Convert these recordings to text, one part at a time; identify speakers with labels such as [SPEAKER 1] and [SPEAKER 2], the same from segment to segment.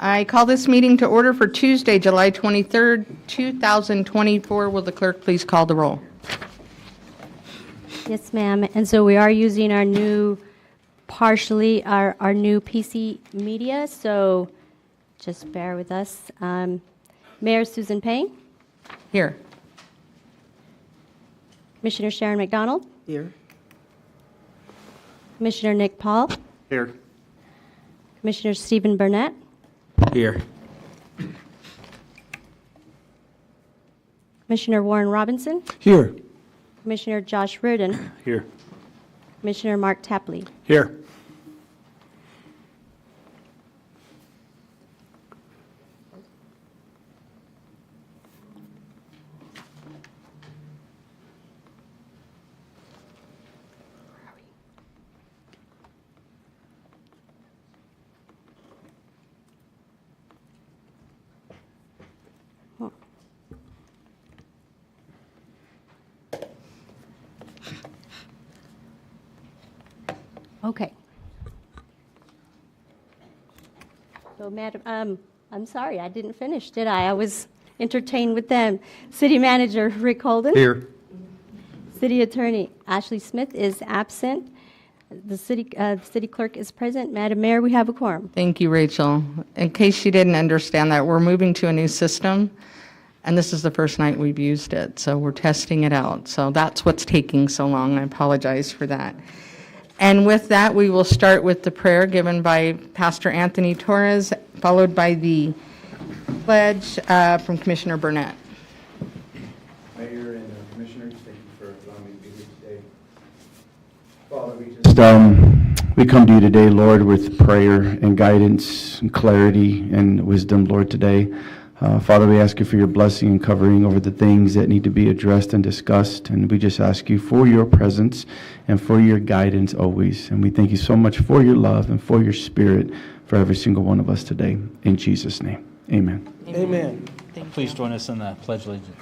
[SPEAKER 1] I call this meeting to order for Tuesday, July 23rd, 2024. Will the clerk please call the roll?
[SPEAKER 2] Yes, ma'am. And so we are using our new, partially, our new PC media, so just bear with us. Mayor Susan Payne,
[SPEAKER 1] Here.
[SPEAKER 2] Commissioner Sharon McDonald,
[SPEAKER 3] Here.
[SPEAKER 2] Commissioner Nick Paul,
[SPEAKER 4] Here.
[SPEAKER 2] Commissioner Stephen Burnett,
[SPEAKER 4] Here.
[SPEAKER 2] Commissioner Warren Robinson,
[SPEAKER 4] Here.
[SPEAKER 2] Commissioner Josh Reardon,
[SPEAKER 4] Here.
[SPEAKER 2] Commissioner Mark Tapley.
[SPEAKER 4] Here.
[SPEAKER 2] Okay. So, Madam, I'm sorry, I didn't finish, did I? I was entertained with them. City Manager Rick Holden.
[SPEAKER 4] Here.
[SPEAKER 2] City Attorney Ashley Smith is absent. The city clerk is present. Madam Mayor, we have a quorum.
[SPEAKER 1] Thank you, Rachel. In case you didn't understand that, we're moving to a new system, and this is the first night we've used it, so we're testing it out. So that's what's taking so long. I apologize for that. And with that, we will start with the prayer given by Pastor Anthony Torres, followed by the pledge from Commissioner Burnett.
[SPEAKER 5] Mayor and Commissioners, thank you for allowing me to be here today. Father, we come to you today, Lord, with prayer and guidance and clarity and wisdom, Lord, today. Father, we ask you for your blessing and covering over the things that need to be addressed and discussed. And we just ask you for your presence and for your guidance always. And we thank you so much for your love and for your spirit for every single one of us today. In Jesus' name, amen.
[SPEAKER 3] Amen.
[SPEAKER 6] Please join us in the Pledge of Allegiance.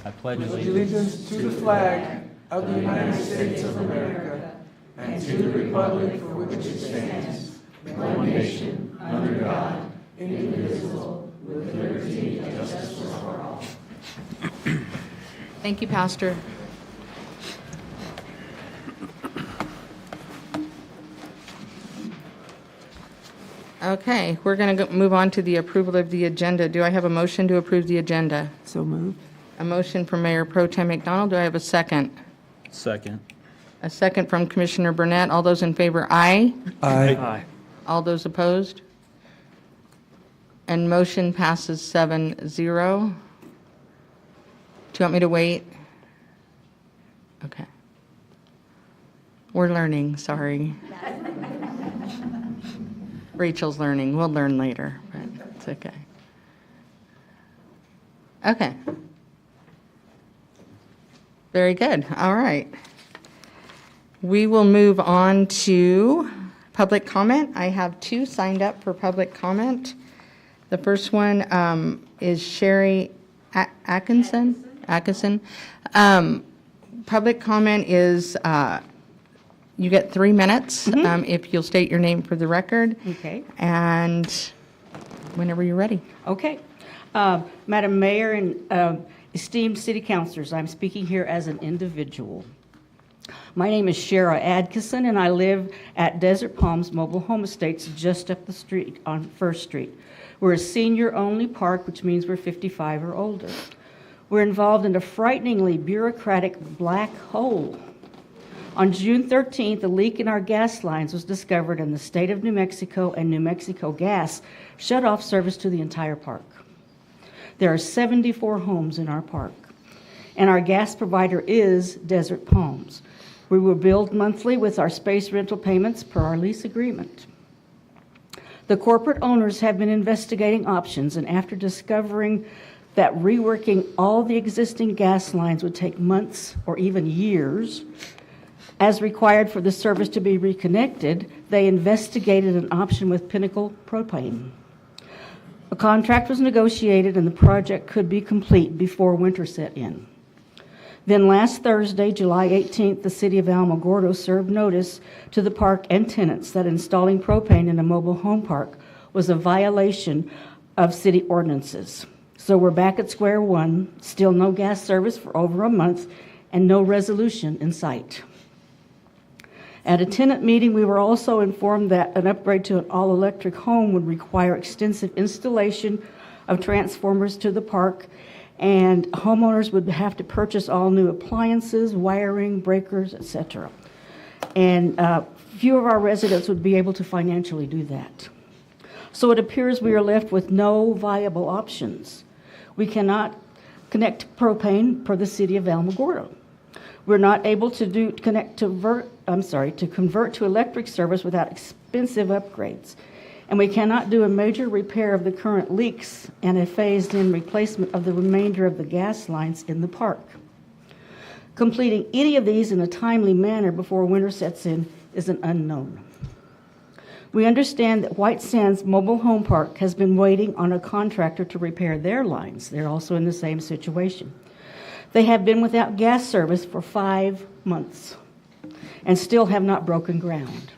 [SPEAKER 6] I pledge
[SPEAKER 3] Allegiance to the flag of the United States of America and to the republic for which it stands, one nation, under God, indivisible, with liberty and justice for all.
[SPEAKER 1] Thank you, Pastor. Okay, we're going to move on to the approval of the agenda. Do I have a motion to approve the agenda?
[SPEAKER 3] So moved.
[SPEAKER 1] A motion from Mayor Pro Tem McDonald. Do I have a second?
[SPEAKER 6] Second.
[SPEAKER 1] A second from Commissioner Burnett. All those in favor, aye.
[SPEAKER 6] Aye.
[SPEAKER 1] All those opposed? And motion passes 7-0. Do you want me to wait? Okay. We're learning, sorry. Rachel's learning. We'll learn later, but it's okay. Okay. Very good. All right. We will move on to public comment. I have two signed up for public comment. The first one is Sherry Atkinson. Public comment is you get 3 minutes if you'll state your name for the record.
[SPEAKER 7] Okay.
[SPEAKER 1] And whenever you're ready.
[SPEAKER 7] Okay. Madam Mayor and esteemed city councilors, I'm speaking here as an individual. My name is Shara Atkinson, and I live at Desert Palms Mobile Home Estates just up the street on First Street. We're a senior-only park, which means we're 55 or older. We're involved in a frighteningly bureaucratic black hole. On June 13th, a leak in our gas lines was discovered, and the state of New Mexico and New Mexico Gas shut off service to the entire park. There are 74 homes in our park, and our gas provider is Desert Palms. We were billed monthly with our space rental payments per our lease agreement. The corporate owners have been investigating options, and after discovering that reworking all the existing gas lines would take months or even years, as required for the service to be reconnected, they investigated an option with Pinnacle Propane. A contract was negotiated and the project could be complete before winter set in. Then last Thursday, July 18th, the city of Alamogordo served notice to the park and tenants that installing propane in a mobile home park was a violation of city ordinances. So we're back at square one, still no gas service for over a month, and no resolution in sight. At a tenant meeting, we were also informed that an upgrade to an all-electric home would require extensive installation of transformers to the park, and homeowners would have to purchase all new appliances, wiring, breakers, etc. And few of our residents would be able to financially do that. So it appears we are left with no viable options. We cannot connect to propane per the city of Alamogordo. We're not able to convert to electric service without expensive upgrades. And we cannot do a major repair of the current leaks and a phased-in replacement of the remainder of the gas lines in the park. Completing any of these in a timely manner before winter sets in is an unknown. We understand that White Sands Mobile Home Park has been waiting on a contractor to repair their lines. They're also in the same situation. They have been without gas service for 5 months and still have not broken ground.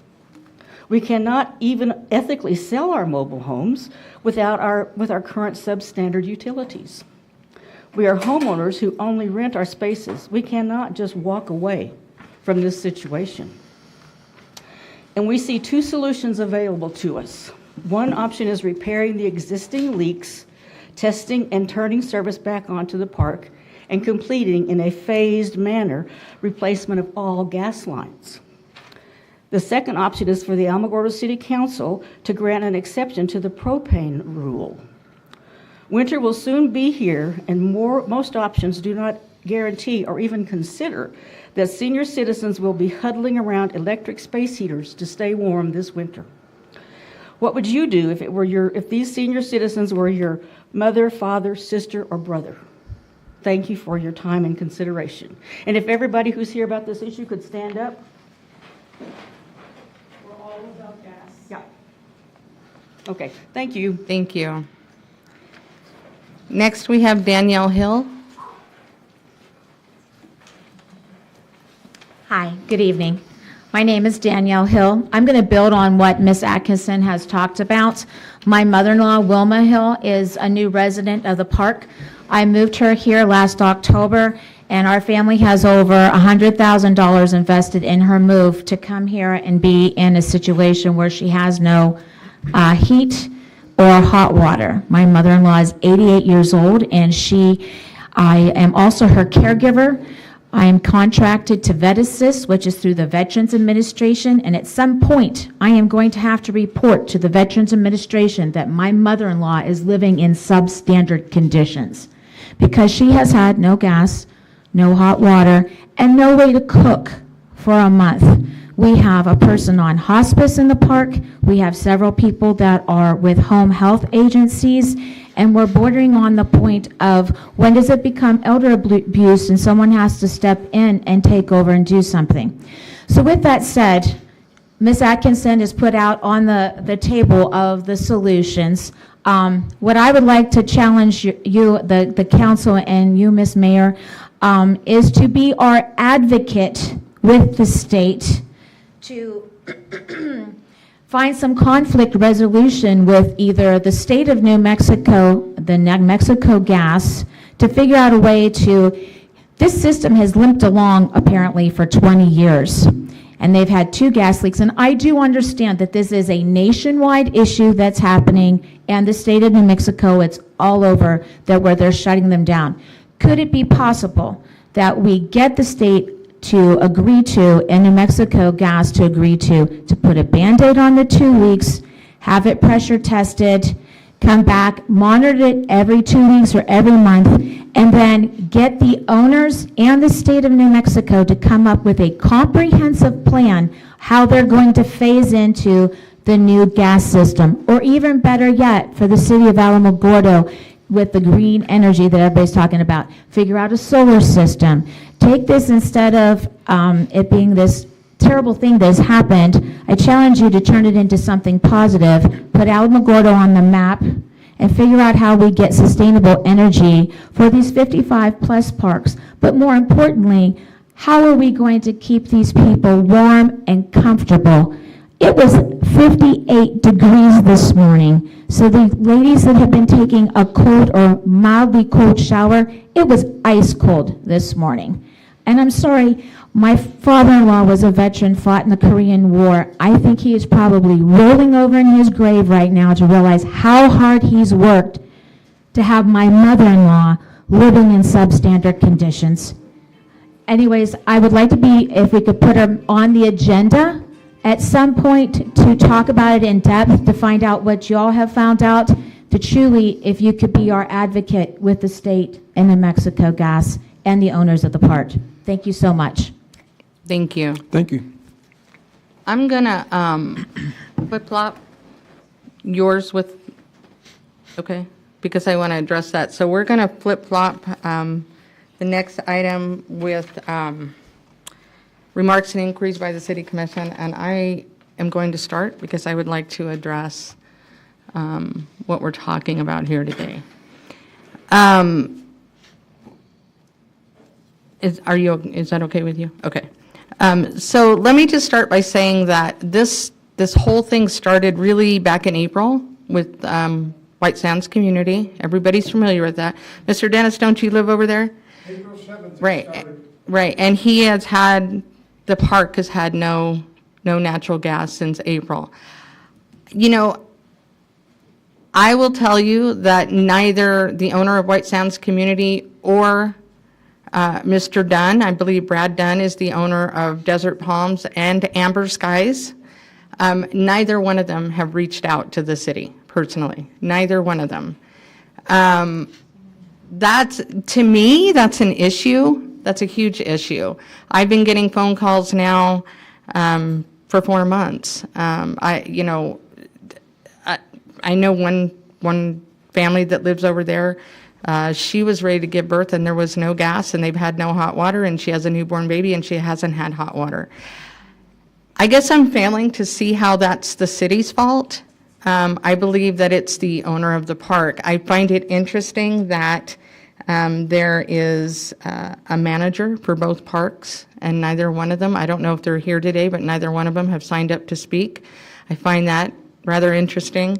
[SPEAKER 7] We cannot even ethically sell our mobile homes with our current substandard utilities. We are homeowners who only rent our spaces. We cannot just walk away from this situation. And we see 2 solutions available to us. One option is repairing the existing leaks, testing and turning service back onto the park, and completing in a phased manner replacement of all gas lines. The second option is for the Alamogordo City Council to grant an exception to the propane rule. Winter will soon be here, and most options do not guarantee or even consider that senior citizens will be huddling around electric space heaters to stay warm this winter. What would you do if these senior citizens were your mother, father, sister, or brother? Thank you for your time and consideration. And if everybody who's here about this issue could stand up. We're all about gas. Yeah. Okay, thank you.
[SPEAKER 1] Thank you. Next, we have Danielle Hill.
[SPEAKER 4] Hi, good evening. My name is Danielle Hill. I'm going to build on what Ms. Atkinson has talked about. My mother-in-law, Wilma Hill, is a new resident of the park. I moved her here last October, and our family has over $100,000 invested in her move to come here and be in a situation where she has no heat or hot water. My mother-in-law is 88 years old, and I am also her caregiver. I am contracted to VetAssist, which is through the Veterans Administration, and at some point, I am going to have to report to the Veterans Administration that my mother-in-law is living in substandard conditions because she has had no gas, no hot water, and no way to cook for a month. We have a person on hospice in the park. We have several people that are with home health agencies, and we're bordering on the point of when does it become elder abuse and someone has to step in and take over and do something. So with that said, Ms. Atkinson has put out on the table of the solutions. What I would like to challenge you, the council, and you, Ms. Mayor, is to be our advocate with the state to find some conflict resolution with either the state of New Mexico, the New Mexico Gas, to figure out a way to, this system has limped along apparently for 20 years, and they've had 2 gas leaks, and I do understand that this is a nationwide issue that's happening, and the state of New Mexico, it's all over where they're shutting them down. Could it be possible that we get the state to agree to, and New Mexico Gas to agree to put a Band-Aid on the 2 leaks, have it pressure tested, come back, monitor it every 2 weeks or every month, and then get the owners and the state of New Mexico to come up with a comprehensive plan how they're going to phase into the new gas system, or even better yet, for the city of Alamogordo, with the green energy that everybody's talking about, figure out a solar system. Take this, instead of it being this terrible thing that has happened, I challenge you to turn it into something positive, put Alamogordo on the map, and figure out how we get sustainable energy for these 55 plus parks. But more importantly, how are we going to keep these people warm and comfortable It was 58 degrees this morning. So the ladies that have been taking a cold or mildly cold shower, it was ice cold this morning. And I'm sorry, my father-in-law was a veteran, fought in the Korean War. I think he is probably rolling over in his grave right now to realize how hard he's worked to have my mother-in-law living in substandard conditions. Anyways, I would like to be, if we could put her on the agenda at some point to talk about it in depth, to find out what y'all have found out, to truly, if you could be our advocate with the state and New Mexico Gas and the owners of the park. Thank you so much.
[SPEAKER 1] Thank you.
[SPEAKER 3] Thank you.
[SPEAKER 1] I'm gonna flip-flop yours with, okay, because I want to address that. So we're gonna flip-flop the next item with remarks and inquiries by the city commission, and I am going to start because I would like to address what we're talking about here today. Is that okay with you? Okay. So let me just start by saying that this whole thing started really back in April with White Sands Community. Everybody's familiar with that. Mr. Dennis, don't you live over there?
[SPEAKER 3] April 7th.
[SPEAKER 1] Right, right. And the park has had no natural gas since April. You know, I will tell you that neither the owner of White Sands Community or Mr. Dunn, I believe Brad Dunn is the owner of Desert Palms and Amber Skies. Neither one of them have reached out to the city personally. Neither one of them. To me, that's an issue. That's a huge issue. I've been getting phone calls now for 4 months. I know one family that lives over there. She was ready to give birth and there was no gas and they've had no hot water, and she has a newborn baby and she hasn't had hot water. I guess I'm failing to see how that's the city's fault. I believe that it's the owner of the park. I find it interesting that there is a manager for both parks, and neither one of them, I don't know if they're here today, but neither one of them have signed up to speak. I find that rather interesting.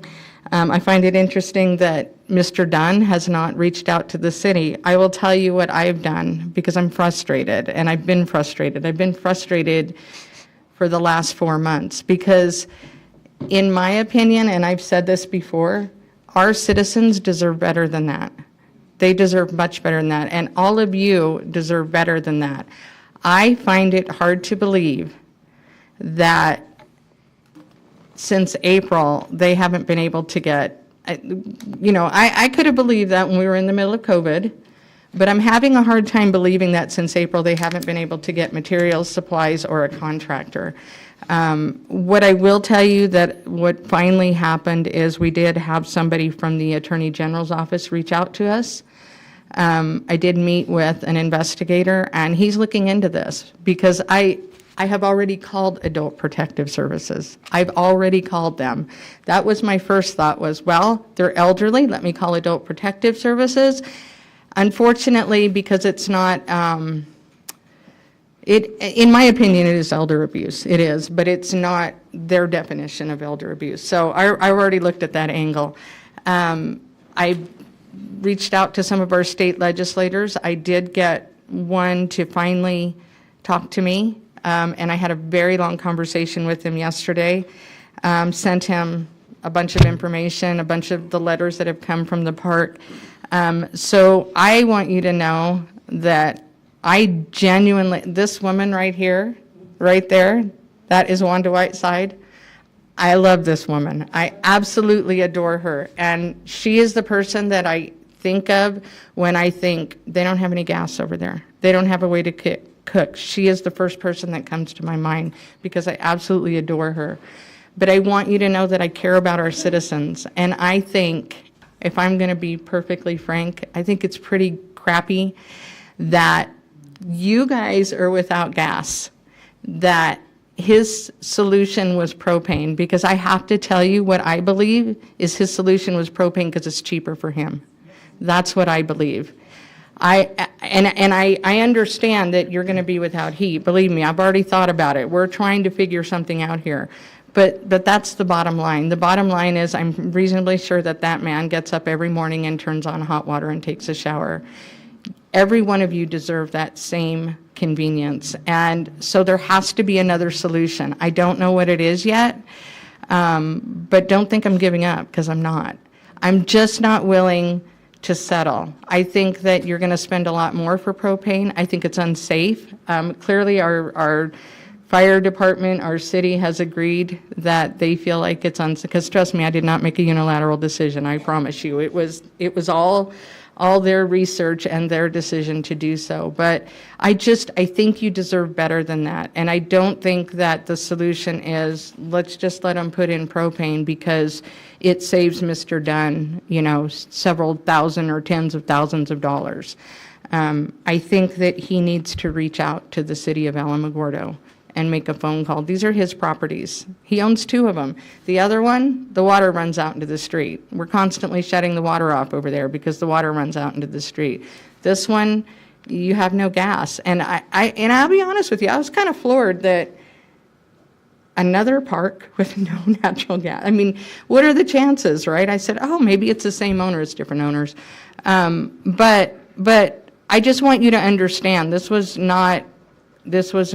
[SPEAKER 1] I find it interesting that Mr. Dunn has not reached out to the city. I will tell you what I've done because I'm frustrated, and I've been frustrated. I've been frustrated for the last 4 months because, in my opinion, and I've said this before, our citizens deserve better than that. They deserve much better than that, and all of you deserve better than that. I find it hard to believe that since April, they haven't been able to get, I could have believed that when we were in the middle of COVID, but I'm having a hard time believing that since April, they haven't been able to get materials, supplies, or a contractor. What I will tell you that what finally happened is we did have somebody from the Attorney General's office reach out to us. I did meet with an investigator, and he's looking into this because I have already called Adult Protective Services. I've already called them. That was my first thought was, well, they're elderly, let me call Adult Protective Services. Unfortunately, because it's not, in my opinion, it is elder abuse. It is, but it's not their definition of elder abuse. So I already looked at that angle. I reached out to some of our state legislators. I did get one to finally talk to me. And I had a very long conversation with him yesterday, sent him a bunch of information, a bunch of the letters that have come from the park. So I want you to know that I genuinely, this woman right here, right there, that is Wanda Whiteside. I love this woman. I absolutely adore her. And she is the person that I think of when I think they don't have any gas over there. They don't have a way to cook. She is the first person that comes to my mind because I absolutely adore her. But I want you to know that I care about our citizens. And I think, if I'm going to be perfectly frank, I think it's pretty crappy that you guys are without gas, that his solution was propane, because I have to tell you what I believe is his solution was propane because it's cheaper for him. That's what I believe. I understand that you're going to be without heat. Believe me, I've already thought about it. We're trying to figure something out here. But that's the bottom line. The bottom line is I'm reasonably sure that that man gets up every morning and turns on hot water and takes a shower. Every one of you deserve that same convenience. And so there has to be another solution. I don't know what it is yet, but don't think I'm giving up, because I'm not. I'm just not willing to settle. I think that you're going to spend a lot more for propane. I think it's unsafe. Clearly, our fire department, our city has agreed that they feel like it's unsafe. Because trust me, I did not make a unilateral decision. I promise you, it was all their research and their decision to do so. But I think you deserve better than that. And I don't think that the solution is, let's just let them put in propane because it saves Mr. Dunn, several thousand or tens of thousands of dollars. I think that he needs to reach out to the city of Alamogordo and make a phone call. These are his properties. He owns 2 of them. The other one, the water runs out into the street. We're constantly shutting the water off over there because the water runs out into the street. This one, you have no gas. And I'll be honest with you, I was kind of floored that another park with no natural gas. I mean, what are the chances, right? I said, oh, maybe it's the same owner, it's different owners. But I just want you to understand, this was not, this was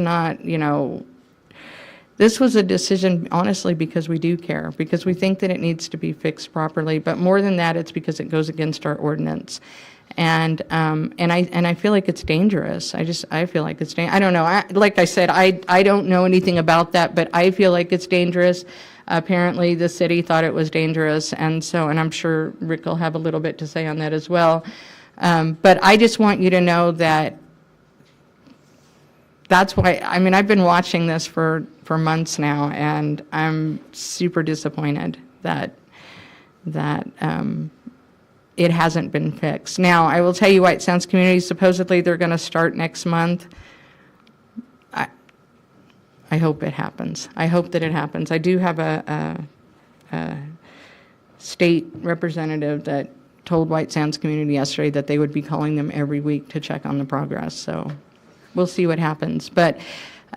[SPEAKER 1] a decision, honestly, because we do care, because we think that it needs to be fixed properly. But more than that, it's because it goes against our ordinance. And I feel like it's dangerous. I feel like it's dangerous. I don't know. Like I said, I don't know anything about that, but I feel like it's dangerous. Apparently, the city thought it was dangerous, and I'm sure Rick will have a little bit to say on that as well. But I just want you to know that that's why, I've been watching this for months now, and I'm super disappointed that it hasn't been fixed. Now, I will tell you, White Sands Community, supposedly they're going to start next month. I hope it happens. I hope that it happens. I do have a state representative that told White Sands Community yesterday that they would be calling them every week to check on the progress, so we'll see what happens. But,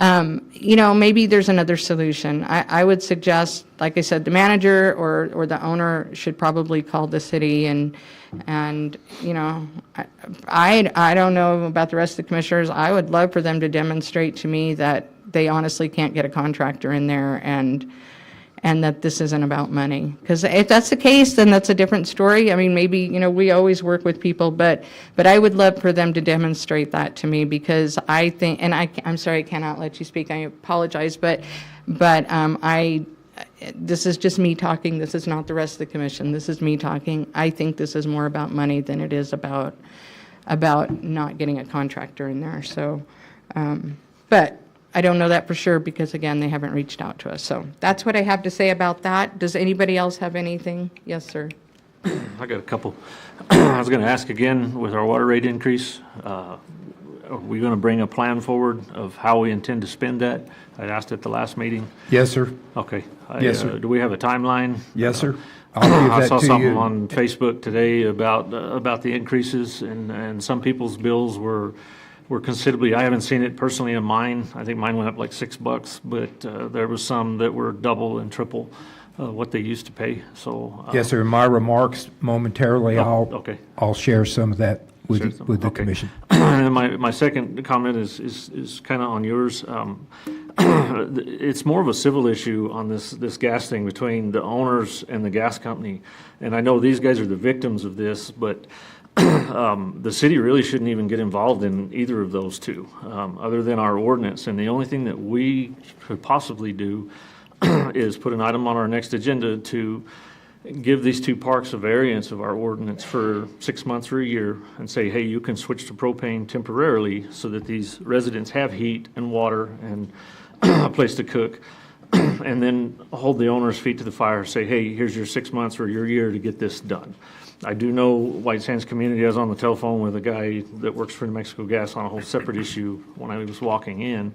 [SPEAKER 1] maybe there's another solution. I would suggest, like I said, the manager or the owner should probably call the city and I don't know about the rest of the commissioners. I would love for them to demonstrate to me that they honestly can't get a contractor in there and that this isn't about money. Because if that's the case, then that's a different story. Maybe, we always work with people, but I would love for them to demonstrate that to me, because I think, and I'm sorry, I cannot let you speak, I apologize, but this is just me talking, this is not the rest of the commission, this is me talking. I think this is more about money than it is about not getting a contractor in there, so, but I don't know that for sure because, again, they haven't reached out to us. So that's what I have to say about that. Does anybody else have anything? Yes, sir.
[SPEAKER 8] I got a couple. I was going to ask again, with our water rate increase, are we going to bring a plan forward of how we intend to spend that? I asked at the last meeting.
[SPEAKER 9] Yes, sir.
[SPEAKER 8] Okay.
[SPEAKER 9] Yes, sir.
[SPEAKER 8] Do we have a timeline?
[SPEAKER 9] Yes, sir. I'll give
[SPEAKER 8] I
[SPEAKER 9] that
[SPEAKER 8] saw
[SPEAKER 9] to
[SPEAKER 8] something
[SPEAKER 9] you.
[SPEAKER 8] on Facebook today about the increases, and some people's bills were considerably, I haven't seen it personally in mine. I think mine went up like $6, but there was some that were double and triple what they used to pay. So
[SPEAKER 9] Yes, sir. In my remarks momentarily,
[SPEAKER 8] okay.
[SPEAKER 9] I'll share some of that with
[SPEAKER 8] Share
[SPEAKER 9] the,
[SPEAKER 8] some.
[SPEAKER 9] with the
[SPEAKER 8] Okay.
[SPEAKER 9] commission.
[SPEAKER 8] And my second comment is kind of on yours. It's more of a civil issue on this gas thing between the owners and the gas company. And I know these guys are the victims of this, but the city really shouldn't even get involved in either of those two, other than our ordinance. And the only thing that we could possibly do is put an item on our next agenda to give these two parks a variance of our ordinance for 6 months or a year and say, hey, you can switch to propane temporarily so that these residents have heat and water and a place to cook. And then hold the owner's feet to the fire, say, hey, here's your 6 months or your year to get this done. I do know White Sands Community. I was on the telephone with a guy that works for New Mexico Gas on a whole separate issue when I was walking in,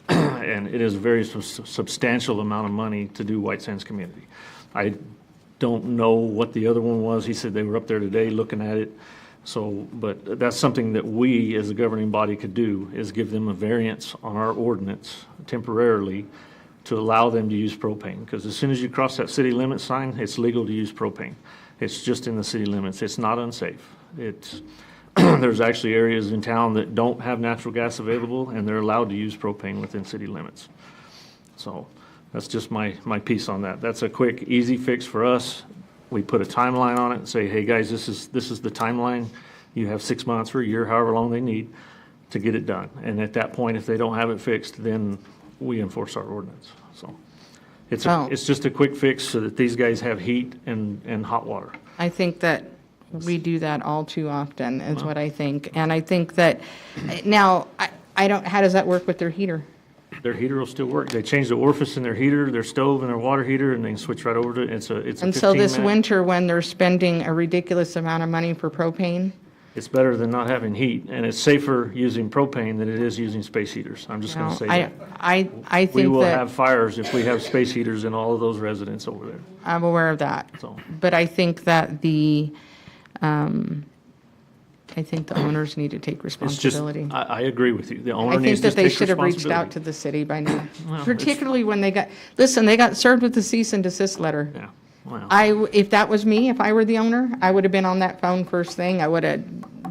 [SPEAKER 8] and it is a very substantial amount of money to do White Sands Community. I don't know what the other one was. He said they were up there today looking at it. So, but that's something that we as a governing body could do, is give them a variance on our ordinance temporarily to allow them to use propane, because as soon as you cross that city limit sign, it's legal to use propane. It's just in the city limits. It's not unsafe. It's, there's actually areas in town that don't have natural gas available, and they're allowed to use propane within city limits. So that's just my piece on that. That's a quick, easy fix for us. We put a timeline on it and say, hey, guys, this is the timeline. You have 6 months or a year, however long they need to get it done. And at that point, if they don't have it fixed, then we enforce our ordinance. So
[SPEAKER 1] Oh.
[SPEAKER 8] it's just a quick fix so that these guys have heat and hot water.
[SPEAKER 1] I think that we do that all too often, is what I think. And I think that, now, I don't, how does that work with their heater?
[SPEAKER 8] Their heater will still work. They change the orifice in their heater, their stove and their water heater, and they can switch right over to it. It's a 15-minute.
[SPEAKER 1] And so this winter, when they're spending a ridiculous amount of money for propane,
[SPEAKER 8] It's better than not having heat, and it's safer using propane than it is using space heaters. I'm just going to say that.
[SPEAKER 1] I
[SPEAKER 8] We
[SPEAKER 1] think
[SPEAKER 8] will have
[SPEAKER 1] that,
[SPEAKER 8] fires if we have space heaters in all of those residents over there.
[SPEAKER 1] I'm aware of that.
[SPEAKER 8] So-
[SPEAKER 1] But I think that I think the owners need to take
[SPEAKER 8] It's just,
[SPEAKER 1] responsibility.
[SPEAKER 8] I agree with you. The
[SPEAKER 1] I
[SPEAKER 8] owner
[SPEAKER 1] think
[SPEAKER 8] needs to
[SPEAKER 1] that they
[SPEAKER 8] take
[SPEAKER 1] should have reached out to
[SPEAKER 8] responsibility.
[SPEAKER 1] the city by now,
[SPEAKER 8] Well, it's-
[SPEAKER 1] particularly when they got served with the cease and desist letter.
[SPEAKER 8] Yeah, well,
[SPEAKER 1] If that was me, if I were the owner, I would have been on that phone first thing. I would have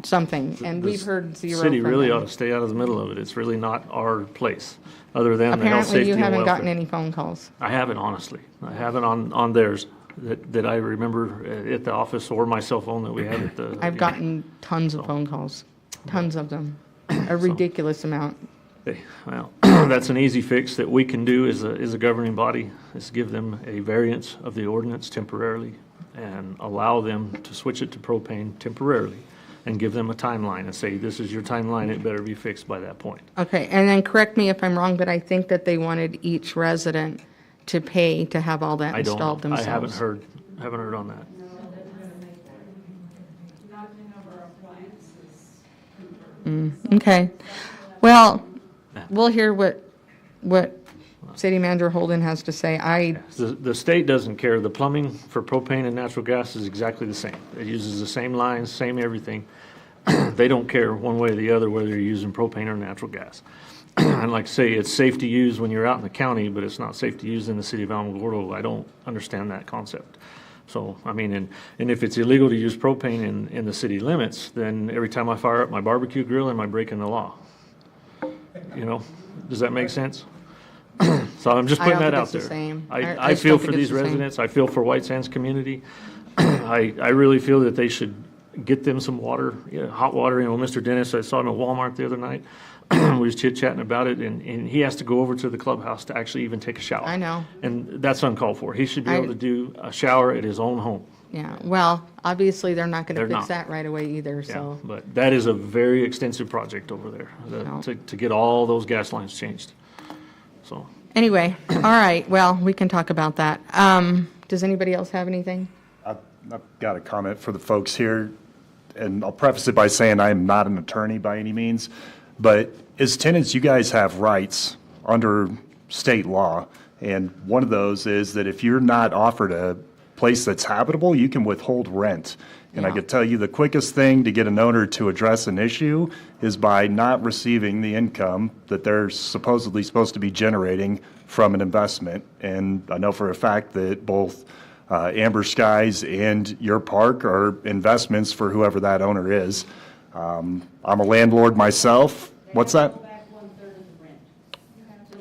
[SPEAKER 1] something, and
[SPEAKER 8] the
[SPEAKER 1] we've heard zero
[SPEAKER 8] City
[SPEAKER 1] from
[SPEAKER 8] really
[SPEAKER 1] them.
[SPEAKER 8] ought to stay out of the middle of it. It's really not our place, other than the health,
[SPEAKER 1] Apparently,
[SPEAKER 8] safety,
[SPEAKER 1] you
[SPEAKER 8] and
[SPEAKER 1] haven't gotten
[SPEAKER 8] welfare.
[SPEAKER 1] any phone calls.
[SPEAKER 8] I haven't, honestly. I haven't on theirs that I remember at the office or my cell phone that we had at the.
[SPEAKER 1] I've gotten tons of phone calls, tons of them, a ridiculous amount.
[SPEAKER 8] Well, that's an easy fix that we can do as a governing body, is give them a variance of the ordinance temporarily and allow them to switch it to propane temporarily and give them a timeline and say, this is your timeline, it better be fixed by that point.
[SPEAKER 1] Okay, and then correct me if I'm wrong, but I think that they wanted each resident to pay to have all that
[SPEAKER 8] I don't
[SPEAKER 1] installed
[SPEAKER 8] know. I
[SPEAKER 1] themselves.
[SPEAKER 8] haven't heard on that.
[SPEAKER 1] Okay, well, we'll hear what City Manager Holden has to say.
[SPEAKER 8] The state doesn't care. The plumbing for propane and natural gas is exactly the same. It uses the same lines, same everything. They don't care one way or the other whether you're using propane or natural gas. And like I say, it's safe to use when you're out in the county, but it's not safe to use in the city of Alamogordo. I don't understand that concept. So, I mean, and if it's illegal to use propane in the city limits, then every time I fire up my barbecue grill, am I breaking the law? You know, does that make sense? So I'm just
[SPEAKER 1] I
[SPEAKER 8] putting
[SPEAKER 1] don't
[SPEAKER 8] that
[SPEAKER 1] think
[SPEAKER 8] out
[SPEAKER 1] it's the
[SPEAKER 8] there.
[SPEAKER 1] same.
[SPEAKER 8] I
[SPEAKER 1] I
[SPEAKER 8] feel
[SPEAKER 1] still
[SPEAKER 8] for
[SPEAKER 1] think it's
[SPEAKER 8] these
[SPEAKER 1] the same.
[SPEAKER 8] residents. I feel for White Sands community. I really feel that they should get them some water, hot water. You know, Mr. Dennis, I saw him at Walmart the other night. We was chit-chatting about it, and he has to go over to the clubhouse to actually even take a shower.
[SPEAKER 1] I know.
[SPEAKER 8] And that's uncalled for. He should be able to do a shower at his own home.
[SPEAKER 1] Yeah, well, obviously, they're not going to
[SPEAKER 8] They're
[SPEAKER 1] fix
[SPEAKER 8] not.
[SPEAKER 1] that right away either,
[SPEAKER 8] Yeah,
[SPEAKER 1] so.
[SPEAKER 8] but that is a very extensive project over there,
[SPEAKER 1] No.
[SPEAKER 8] to get all those gas lines changed. So,
[SPEAKER 1] Anyway, all right, well, we can talk about that. Does anybody else have anything?
[SPEAKER 10] I've got a comment for the folks here, and I'll preface it by saying I am not an attorney by any means, but as tenants, you guys have rights under state law, and one of those is that if you're not offered a place that's habitable, you can withhold rent. And I
[SPEAKER 1] Yeah.
[SPEAKER 10] could tell you the quickest thing to get an owner to address an issue is by not receiving the income that they're supposedly supposed to be generating from an investment. And I know for a fact that both Amber Skies and your park are investments for whoever that owner is. I'm a landlord myself. What's that?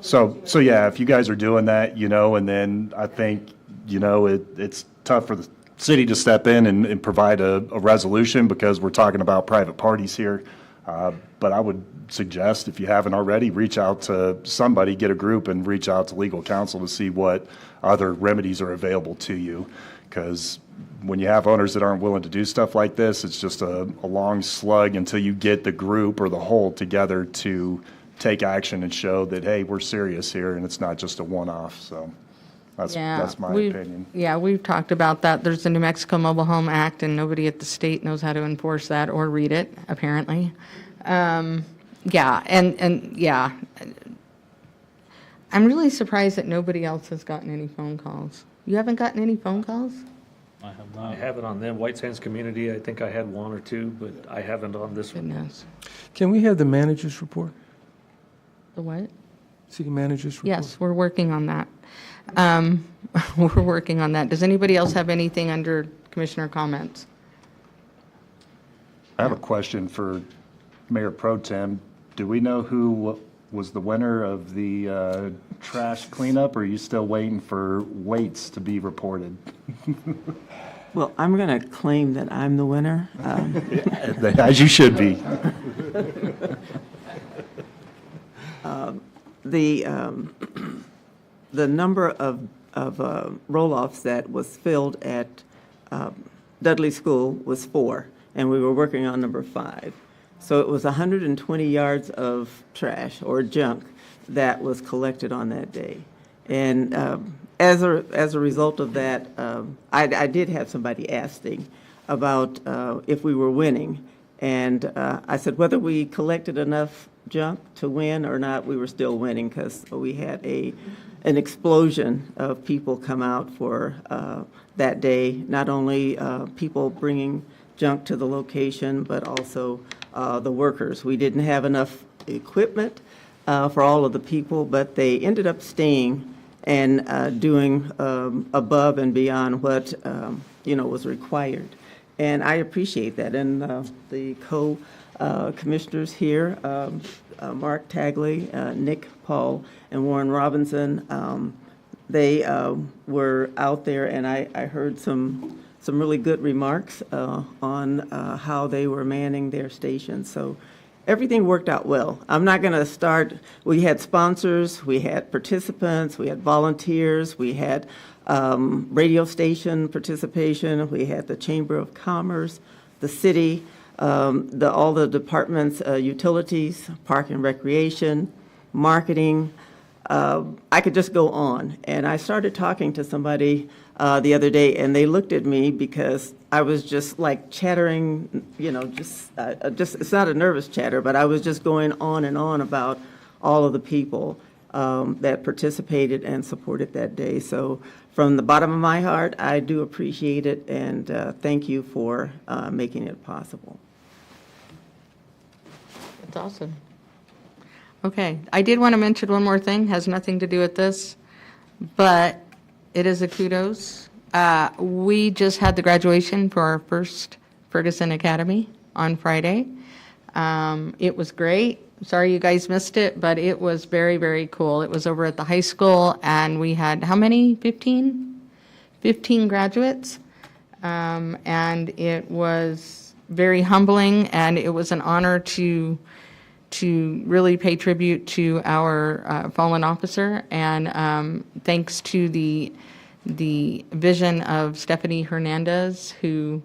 [SPEAKER 10] So yeah, if you guys are doing that, and then I think, it's tough for the city to step in and provide a resolution because we're talking about private parties here. But I would suggest, if you haven't already, reach out to somebody, get a group and reach out to legal counsel to see what other remedies are available to you. Because when you have owners that aren't willing to do stuff like this, it's just a long slug until you get the group or the whole together to take action and show that, hey, we're serious here and it's not just a one-off. So that's my opinion.
[SPEAKER 1] Yeah, we've talked about that. There's the New Mexico Mobile Home Act, and nobody at the state knows how to enforce that or read it, apparently. Yeah, and yeah. I'm really surprised that nobody else has gotten any phone calls. You haven't gotten any phone calls?
[SPEAKER 6] I have
[SPEAKER 8] I
[SPEAKER 6] not.
[SPEAKER 8] have it on them. White Sands community, I think I had one or two, but I haven't on this one.
[SPEAKER 1] Goodness.
[SPEAKER 3] Can we have the manager's report?
[SPEAKER 1] The what?
[SPEAKER 3] City Manager's report?
[SPEAKER 1] Yes, we're working on that. We're working on that. Does anybody else have anything under commissioner comments?
[SPEAKER 10] I have a question for Mayor Pro Tem. Do we know who was the winner of the trash cleanup, or are you still waiting for weights to be reported?
[SPEAKER 11] Well, I'm going to claim that I'm the winner.
[SPEAKER 10] As you should be.
[SPEAKER 11] The number of roll-offs that was filled at Dudley School was 4, and we were working on number 5. So it was 120 yards of trash or junk that was collected on that day. And as a result of that, I did have somebody asking about if we were winning. And I said whether we collected enough junk to win or not, we were still winning because we had an explosion of people come out for that day. Not only people bringing junk to the location, but also the workers. We didn't have enough equipment for all of the people, but they ended up staying and doing above and beyond what was required. And I appreciate that. And the co-commissioners here, Mark Tagley, Nick Paul, and Warren Robinson, they were out there, and I heard some really good remarks on how they were manning their stations. So everything worked out well. I'm not going to start. We had sponsors, we had participants, we had volunteers, we had radio station participation, we had the Chamber of Commerce, the city, all the departments, utilities, park and recreation, marketing. I could just go on. And I started talking to somebody the other day, and they looked at me because I was just like chattering, just it's not a nervous chatter, but I was just going on and on about all of the people that participated and supported that day. So from the bottom of my heart, I do appreciate it, and thank you for making it possible.
[SPEAKER 1] That's awesome. Okay, I did want to mention one more thing, has nothing to do with this, but it is a kudos. We just had the graduation for our first Ferguson Academy on Friday. It was great. Sorry you guys missed it, but it was very, very cool. It was over at the high school, and we had, how many? 15 graduates. And it was very humbling, and it was an honor to really pay tribute to our fallen officer, and thanks to the vision of Stephanie Hernandez, who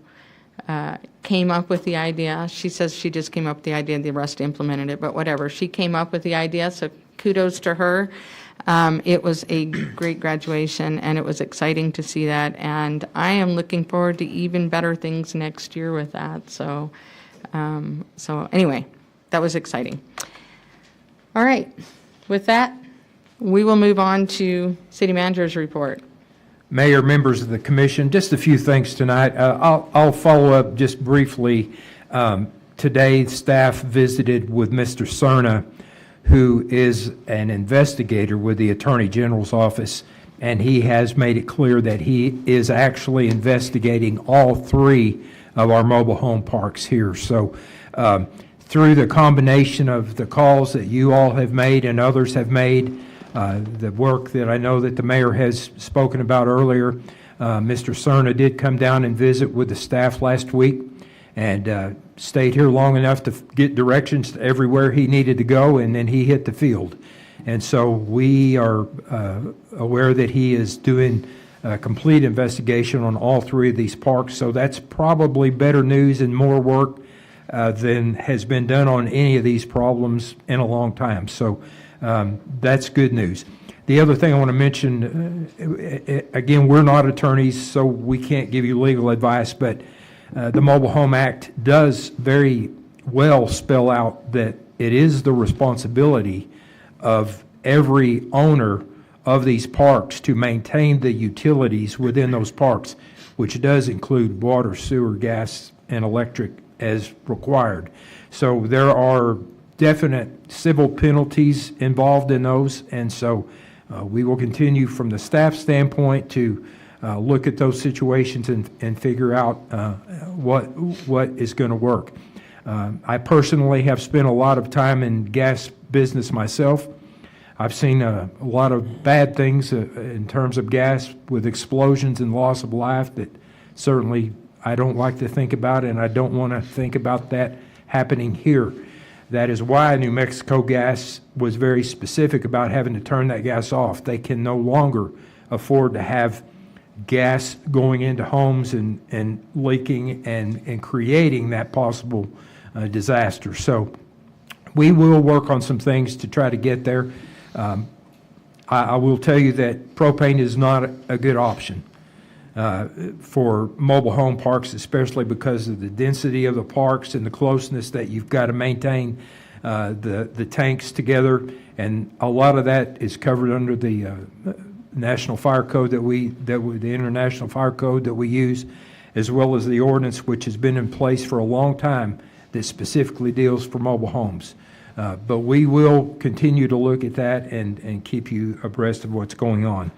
[SPEAKER 1] came up with the idea. She says she just came up with the idea, and the rest implemented it, but whatever. She came up with the idea, so kudos to her. It was a great graduation, and it was exciting to see that, and I am looking forward to even better things next year with that. So anyway, that was exciting. All right, with that, we will move on to City Manager's report.
[SPEAKER 9] Mayor, members of the commission, just a few things tonight. I'll follow up just briefly. Today, staff visited with Mr. Cerna, who is an investigator with the Attorney General's office, and he has made it clear that he is actually investigating all 3 of our mobile home parks here. So through the combination of the calls that you all have made and others have made, the work that I know that the mayor has spoken about earlier, Mr. Cerna did come down and visit with the staff last week and stayed here long enough to get directions to everywhere he needed to go, and then he hit the field. And so we are aware that he is doing a complete investigation on all 3 of these parks, so that's probably better news and more work than has been done on any of these problems in a long time. So that's good news. The other thing I want to mention, again, we're not attorneys, so we can't give you legal advice, but the Mobile Home Act does very well spell out that it is the responsibility of every owner of these parks to maintain the utilities within those parks, which does include water, sewer, gas, and electric as required. So there are definite civil penalties involved in those, and so we will continue from the staff standpoint to look at those situations and figure out what is going to work. I personally have spent a lot of time in gas business myself. I've seen a lot of bad things in terms of gas with explosions and loss of life that certainly I don't like to think about, and I don't want to think about that happening here. That is why New Mexico Gas was very specific about having to turn that gas off. They can no longer afford to have gas going into homes and leaking and creating that possible disaster. So we will work on some things to try to get there. I will tell you that propane is not a good option for mobile home parks, especially because of the density of the parks and the closeness that you've got to maintain the tanks together. And a lot of that is covered under the National Fire Code the International Fire Code that we use, as well as the ordinance which has been in place for a long time that specifically deals for mobile homes. But we will continue to look at that and keep you abreast of what's going on.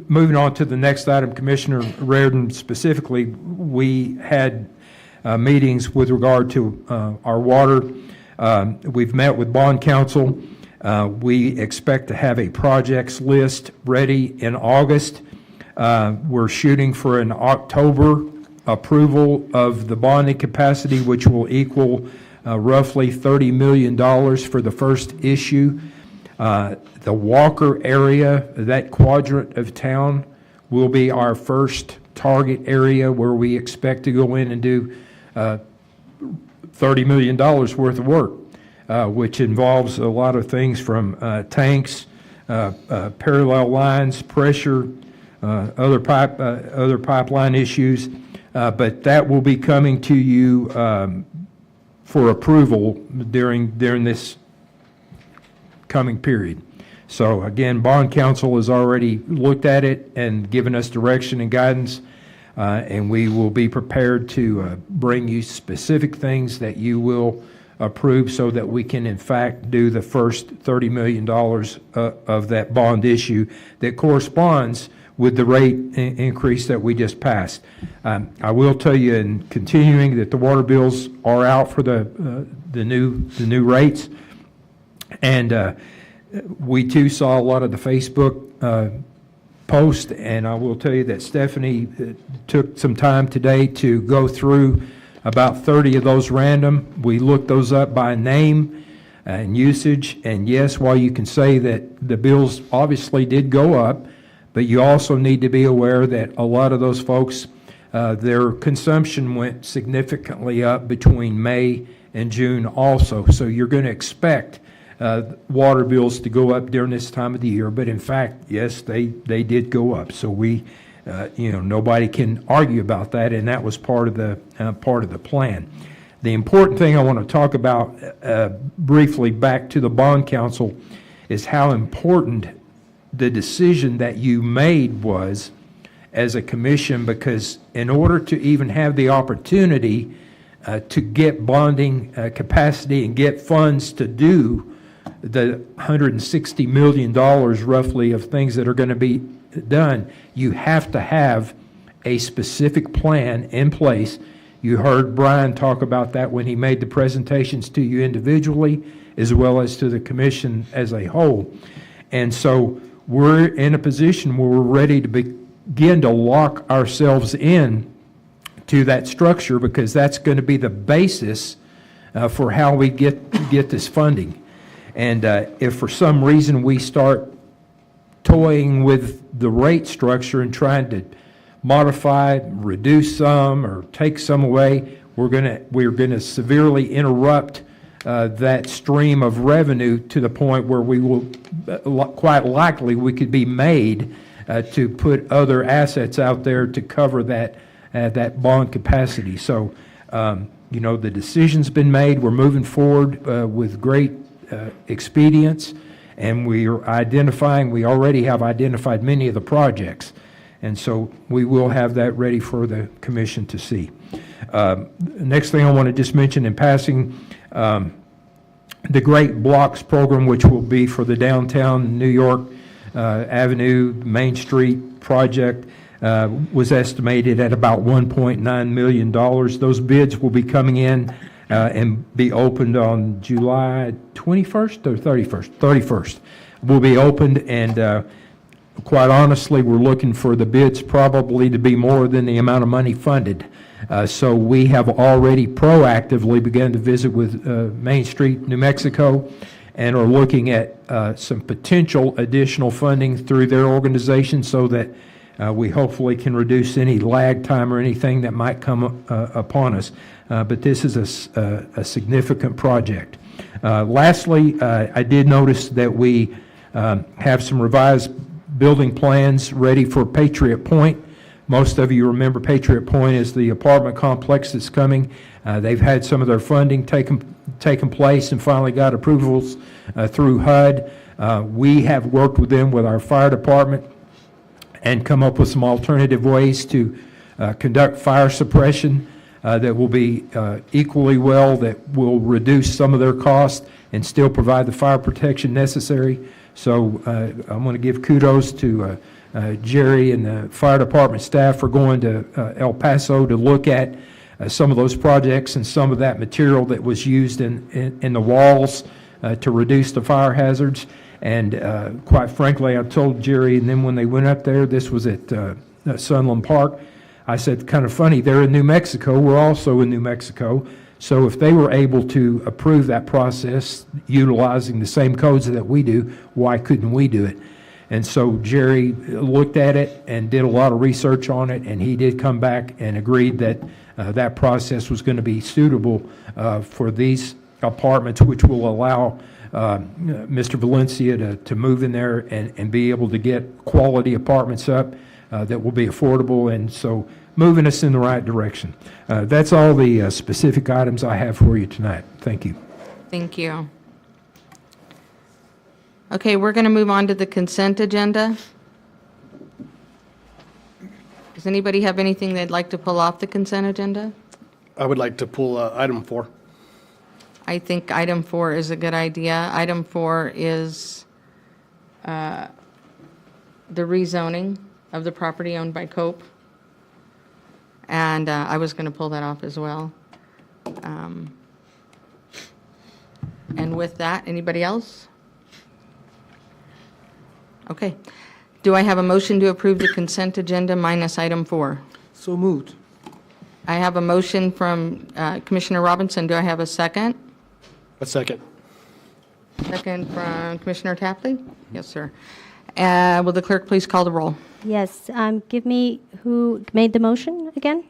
[SPEAKER 9] Moving on to the next item, Commissioner Reardon, specifically, we had meetings with regard to our water. We've met with bond counsel. We expect to have a projects list ready in August. We're shooting for an October approval of the bonding capacity, which will equal roughly $30 million for the first issue. The Walker area, that quadrant of town, will be our first target area where we expect to go in and do $30 million worth of work, which involves a lot of things from tanks, parallel lines, pressure, other pipeline issues. But that will be coming to you for approval during this coming period. So again, bond counsel has already looked at it and given us direction and guidance, and we will be prepared to bring you specific things that you will approve so that we can in fact do the first $30 million of that bond issue that corresponds with the rate increase that we just passed. I will tell you in continuing that the water bills are out for the new rates, and we too saw a lot of the Facebook post, and I will tell you that Stephanie took some time today to go through about 30 of those random. We looked those up by name and usage, and yes, while you can say that the bills obviously did go up, but you also need to be aware that a lot of those folks, their consumption went significantly up between May and June also. So you're going to expect water bills to go up during this time of the year, but in fact, yes, they did go up. So we, nobody can argue about that, and that was part of the plan. The important thing I want to talk about briefly back to the bond counsel is how important the decision that you made was as a commission, because in order to even have the opportunity to get bonding capacity and get funds to do the $160 million roughly of things that are going to be done, you have to have a specific plan in place. You heard Brian talk about that when he made the presentations to you individually as well as to the commission as a whole. And so we're in a position where we're ready to begin to lock ourselves in to that structure, because that's going to be the basis for how we get this funding. And if for some reason we start toying with the rate structure and trying to modify, reduce some, or take some away, we're going to severely interrupt that stream of revenue to the point where we will quite likely we could be made to put other assets out there to cover that bond capacity. So the decision's been made. We're moving forward with great expedience, and we already have identified many of the projects, and so we will have that ready for the commission to see. Next thing I want to just mention in passing, The Great Blocks program, which will be for the downtown New York Avenue, Main Street project, was estimated at about $1.9 million. Those bids will be coming in and be opened on July 21st or 31st? 31st. Will be opened, and quite honestly, we're looking for the bids probably to be more than the amount of money funded. So we have already proactively begun to visit with Main Street, New Mexico, and are looking at some potential additional funding through their organization so that we hopefully can reduce any lag time or anything that might come upon us. But this is a significant project. Lastly, I did notice that we have some revised building plans ready for Patriot Point. Most of you remember Patriot Point is the apartment complex that's coming. They've had some of their funding taken place and finally got approvals through HUD. We have worked with them with our fire department and come up with some alternative ways to conduct fire suppression that will be equally well, that will reduce some of their costs and still provide the fire protection necessary. So I'm going to give kudos to Jerry and the fire department staff for going to El Paso to look at some of those projects and some of that material that was used in the walls to reduce the fire hazards. And quite frankly, I told Jerry, and then when they went up there, this was at Sunland Park, I said, kind of funny, they're in New Mexico, we're also in New Mexico. So if they were able to approve that process utilizing the same codes that we do, why couldn't we do it? And so Jerry looked at it and did a lot of research on it, and he did come back and agreed that that process was going to be suitable for these apartments, which will allow Mr. Valencia to move in there and be able to get quality apartments up that will be affordable, and so moving us in the right direction. That's all the specific items I have for you tonight. Thank you.
[SPEAKER 1] Thank you. Okay, we're going to move on to the consent agenda. Does anybody have anything they'd like to pull off the consent agenda?
[SPEAKER 12] I would like to pull item 4.
[SPEAKER 1] I think item 4 is a good idea. Item 4 is the rezoning of the property owned by Cope. And I was going to pull that off as well. And with that, anybody else? Okay. Do I have a motion to approve the consent agenda minus item 4?
[SPEAKER 3] So moved.
[SPEAKER 1] I have a motion from Commissioner Robinson. Do I have a second?
[SPEAKER 12] A second.
[SPEAKER 1] Second from Commissioner Tapley? Yes, sir. Will the clerk please call the roll?
[SPEAKER 2] Yes, give me who made the motion again?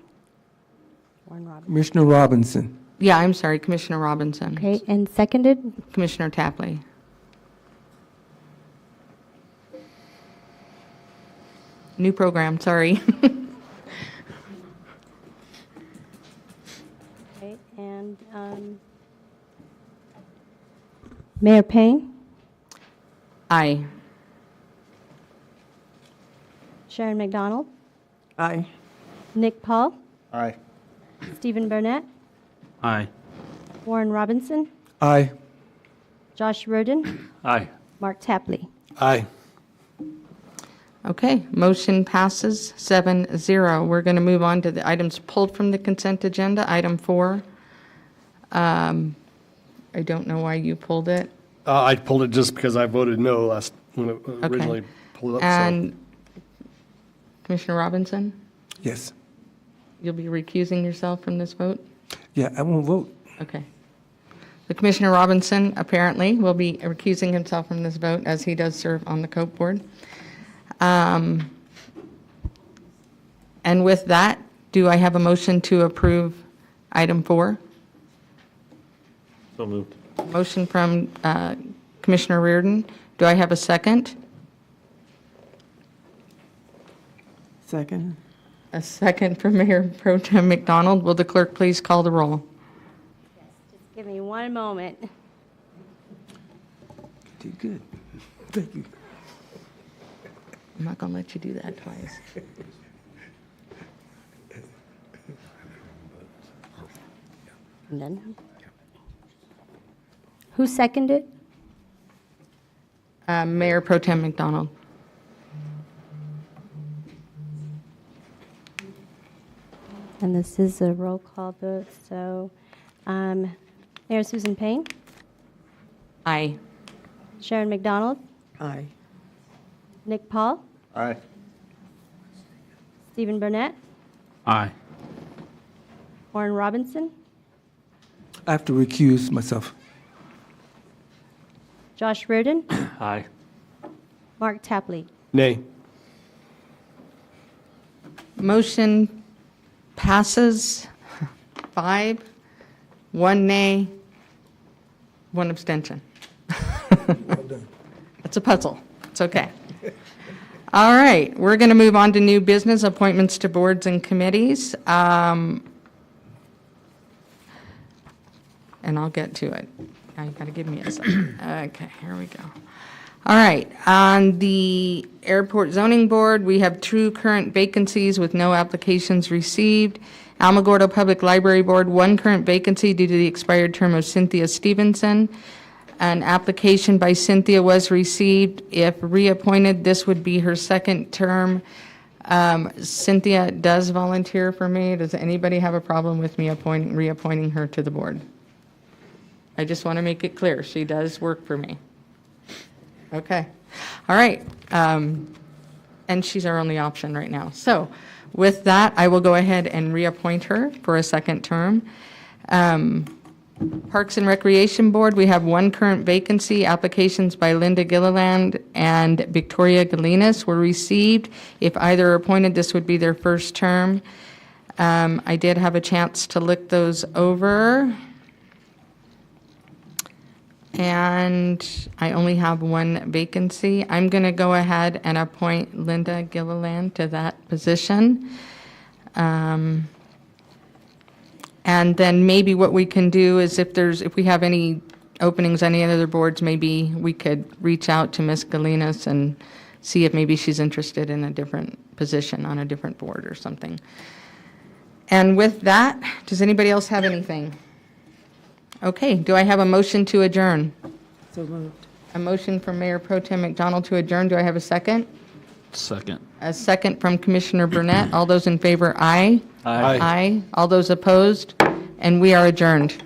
[SPEAKER 3] Commissioner Robinson.
[SPEAKER 1] Yeah, I'm sorry, Commissioner Robinson.
[SPEAKER 2] Okay, and seconded?
[SPEAKER 1] Commissioner Tapley. New program, sorry.
[SPEAKER 2] Okay, and Mayor Payne,
[SPEAKER 1] Aye.
[SPEAKER 2] Sharon McDonald,
[SPEAKER 11] Aye.
[SPEAKER 2] Nick Paul,
[SPEAKER 10] Aye.
[SPEAKER 2] Stephen Burnett,
[SPEAKER 6] Aye.
[SPEAKER 2] Warren Robinson,
[SPEAKER 3] Aye.
[SPEAKER 2] Josh Roden,
[SPEAKER 8] Aye.
[SPEAKER 2] Mark Tapley.
[SPEAKER 12] Aye.
[SPEAKER 1] Okay, motion passes 7-0. We're going to move on to the items pulled from the consent agenda. Item 4. I don't know why you pulled it.
[SPEAKER 12] I pulled it just because I voted no last when it originally pulled up.
[SPEAKER 1] And Commissioner Robinson,
[SPEAKER 3] Yes.
[SPEAKER 1] you'll be recusing yourself from this vote?
[SPEAKER 3] Yeah, I won't vote.
[SPEAKER 1] Okay. The Commissioner Robinson apparently will be recusing himself from this vote as he does serve on the COPE board. And with that, do I have a motion to approve item 4?
[SPEAKER 8] So moved.
[SPEAKER 1] Motion from Commissioner Reardon. Do I have a second?
[SPEAKER 11] Second.
[SPEAKER 1] A second from Mayor Pro Tem McDonald. Will the clerk please call the roll?
[SPEAKER 2] Just give me one moment.
[SPEAKER 3] Did good. Thank you.
[SPEAKER 1] I'm not going to let you do that twice.
[SPEAKER 2] And then, Who seconded?
[SPEAKER 1] Mayor Pro Tem McDonald.
[SPEAKER 2] And this is a roll call vote, so Mayor Susan Payne,
[SPEAKER 1] Aye.
[SPEAKER 2] Sharon McDonald,
[SPEAKER 11] Aye.
[SPEAKER 2] Nick Paul,
[SPEAKER 10] Aye.
[SPEAKER 2] Stephen Burnett,
[SPEAKER 6] Aye.
[SPEAKER 2] Warren Robinson,
[SPEAKER 3] I have to recuse myself.
[SPEAKER 2] Josh Reardon,
[SPEAKER 8] Aye.
[SPEAKER 2] Mark Tapley.
[SPEAKER 12] Nay.
[SPEAKER 1] Motion passes 5, 1 nay, 1 abstention. It's a puzzle. It's okay. All right, we're going to move on to new business appointments to boards and committees. And I'll get to it. Now you got to give me a second. Okay, here we go. All right, on the Airport Zoning Board, we have 2 current vacancies with no applications received. Alamogordo Public Library Board, 1 current vacancy due to the expired term of Cynthia Stevenson. An application by Cynthia was received. If reappointed, this would be her 2nd term. Cynthia does volunteer for me. Does anybody have a problem with me reappointing her to the board? I just want to make it clear, she does work for me. Okay, all right. And she's our only option right now. So with that, I will go ahead and reappoint her for a 2nd term. Parks and Recreation Board, we have 1 current vacancy. Applications by Linda Gilliland and Victoria Galinas were received. If either are appointed, this would be their 1st term. I did have a chance to look those over. And I only have 1 vacancy. I'm going to go ahead and appoint Linda Gilliland to that position. And then maybe what we can do is if we have any openings on any other boards, maybe we could reach out to Ms. Galinas and see if maybe she's interested in a different position on a different board or something. And with that, does anybody else have anything? Okay, do I have a motion to adjourn?
[SPEAKER 11] So moved.
[SPEAKER 1] A motion from Mayor Pro Tem McDonald to adjourn. Do I have a second?
[SPEAKER 6] Second.
[SPEAKER 1] A second from Commissioner Burnett. All those in favor, aye.
[SPEAKER 6] Aye.
[SPEAKER 1] Aye. All those opposed? And we are adjourned.